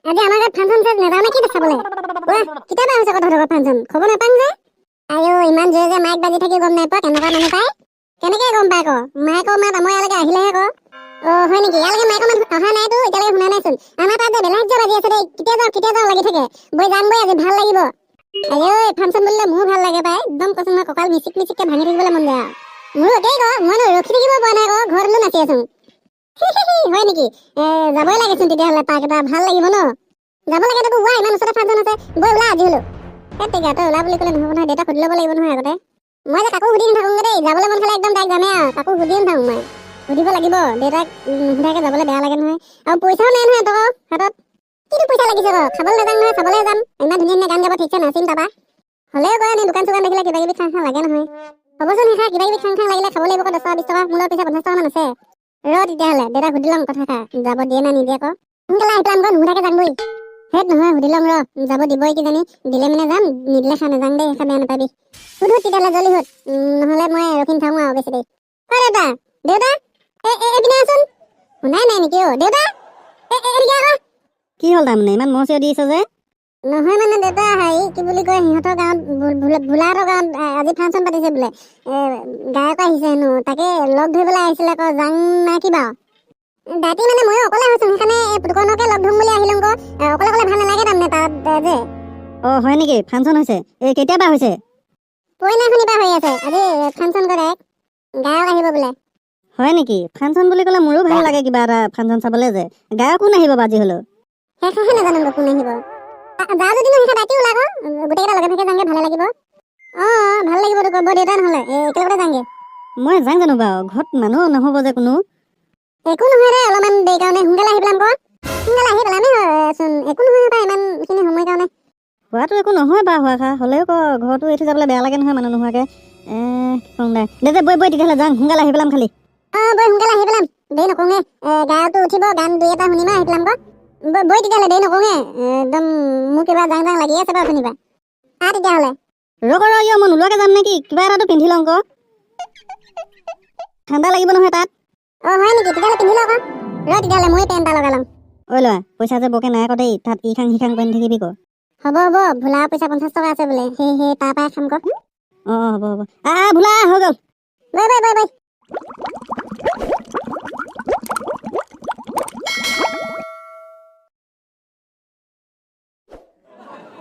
আজি আমাৰ ঘৰত ফাংচন চাই নেযাওঁ নে কি চাবলৈ? কেতিয়াবা হৈছে কথা ফাংচন খবৰ নাপাং যে। আইও ইমান জোৰে যে মাইক বাজি থাকি গম নাই পোৱা কেনেকুৱা মানুহ পায়। কেনেকে গম পাই ক? মাইকৰ মাত আমাৰ ইয়ালৈকে আহিলেহে ক। হয় নেকি? ইয়ালৈকে মাইকৰ মাত অহা নাইতো, এতিয়ালৈকে শুনা নাইচোন। আমাৰ তাত যে বেলেগ যে বাজি আছে দেই, কেতিয়া যাওঁ লাগি থাকে। বৈ যাম বৈ আজি ভাল লাগিব। আইও ফাংচন বুলিলে মোৰো ভাল লাগে পাই, একদম কৈছো মই কঁকাল মিচিককে ভাঙি থাকিবলৈ মন যায়। মোৰো একেই ক, মইনো ৰখি থাকিব পৰা নাই ক, ঘৰতো নাচি আছো। হয় নেকি? যাবই লাগেচোন তেতিয়াহ'লে, পাৰ্ক এটা ভাল লাগিব ন। যাব লাগে তোক ওৱা, ইমান ওচৰতে ফাংচন আছে, বৈ ওলা আজি হলো। তই ওলা বুলি ক'লে নহ'ব নহয়, দেউতাক সুধি ল'ব লাগিব নহয় আগতে। মই যে কাকো সুধি নাথাকোঁগে দেই, যাবলৈ মন খালে একদম ডাইৰেক্ট যামেই আৰু, কাকো সুধি নাথাকোঁ মই। সুধিব লাগিব, দেউতাক নুসুধাকৈ যাবলৈ বেয়া লাগে নহয়। আৰু পইচাও নাই নহয় তহঁতৰ হাতত। কিটো পইচা লাগিছে ক? খাবলৈ নাযাওঁ নহয়, চাবলৈ যাম। ইমান ধুনীয়া গান গাব ঠিকছে নাচিম তাৰপা। হ'লেও কয় আমি দোকান চোকান দেখিলে কিবা কিবি খাং লাগে নহয়। হ'বচোন সেইষাৰ কিবা কিবি খাং লাগিলে খাব লাগিব, 10 টকা 20 টকা, মোৰ লগত পইচা 50 টকামান আছে। তেতিয়াহ'লে দেউতাক সুধি ল'ম কথা যাব দিয়ে না নিদিয়ে ক। সোনকালে আহি পেলাই নুসুধাকৈ যাম বৈ। হেত নহয়, সুধি ল'ম যাব দিবই কিজানি, দিলে মানে যাম, নিদিলে নাযাওঁ দেই, বেয়া নাপাবি। সুধ তেতিয়াহ'লে জল্দি সুধ, নহ'লে মই ৰখি নাথাকোঁ আৰু বেছি দেৰি। দেউতা এইপিনে আছোন। শুনাই নাই নেকি দেউতা? এনেকে আকৌ কি হ'ল তাৰমানে ইমান মহ চিঞৰ দিছ যে? নহয় মানে দেউতা, হেৰি কি বুলি কয়, সিহঁতৰ গাঁৱত ভোলাহঁতৰ গাঁৱত আজি ফাংচন পাতিছে বোলে। গায়ক আহিছে হেনো, তাকে লগ ধৰিবলৈ আহিছিলে আকৌ, যাং নাই কি বাৰু? দাঁতি মানে ময়ো অকলে হৈছো, সেইকাৰণে দোকানকে লগ ধৰিম বুলি আহিলোঁ আকৌ। অকলে ভাল নালাগে তাৰমানে তাত যে। হয় নেকি? ফাংচন হৈছে? কেতিয়াবা হৈছে? পৰহিদিনাখনিৰ পৰা হৈ আছে। আজি ফাংচন কৰে, গায়ক আহিব বোলে। হয় নেকি? ফাংচন বুলি ক'লে মোৰো ভাল লাগে কিবা এটা ফাংচন চাবলৈ যে। গায়ক কোন আহিব আজি হ'লেও? সেইষাৰহে নাজানো কোন আহিব। যাওঁ যদি সেইষাৰ দাঁতি ওলাব, গোটেইকেইটা লগে ভাগে যাওঁগে, ভালে লাগিব। ভাল লাগিব তোক ক'ব দেউতা, নহ'লে একেলগতে যাওঁগে। মই যাওঁ জানো বাৰু? ঘৰত মানুহ নহ'ব যে কোনো। একো নহয় দে, অলপমান দেৰি কাৰণে সোনকালে আহি পেলাম আকৌ। সোনকালে আহি পেলামেই হয়চোন, একো নহয় পাই ইমানখিনি সময় কাৰণে। হোৱাটো একো নহয় বাৰু হোৱা হ'লেও ঘৰটো এৰি থৈ যাবলৈ বেয়া লাগে নহয় মানুহ নোহোৱাকৈ। কি ক'ম দে যে বৈ তেতিয়াহ'লে যাওঁ, সোনকালে আহি পেলাম খালি। বৈ সোনকালে আহি পেলাম, দেৰি নকৰোঁগে। গায়কটো উঠিব, গান 2-এটা শুনিম আহি পেলাম আকৌ। বৈ তেতিয়াহ'লে দেৰি নকৰোঁগে, একদম মোৰ কিবা যাং লাগি আছে বাৰু শুনিবা। তেতিয়াহ'লে মই নোলোৱাকৈ যাম নেকি? কিবা এটাতো পিন্ধি লওঁ আকৌ, ঠাণ্ডা লাগিব নহয় তাত। হয় নেকি? তেতিয়াহ'লে পিন্ধি লওঁ আকৌ। তেতিয়াহ'লে মই পেণ্ট এটা লগাই ল'ম। ল'ৰা, পইচা যে বৰকৈ নাই আকৌ দেই, তাত ইখাং সিখাং কৰি থাকিবি ক। হ'ব ভোলা পইচা 50 টকা আছে বোলে, সেই তাৰ পৰাই খাম ক। হ'ব ভোলা হৈ গ'ল। বৈ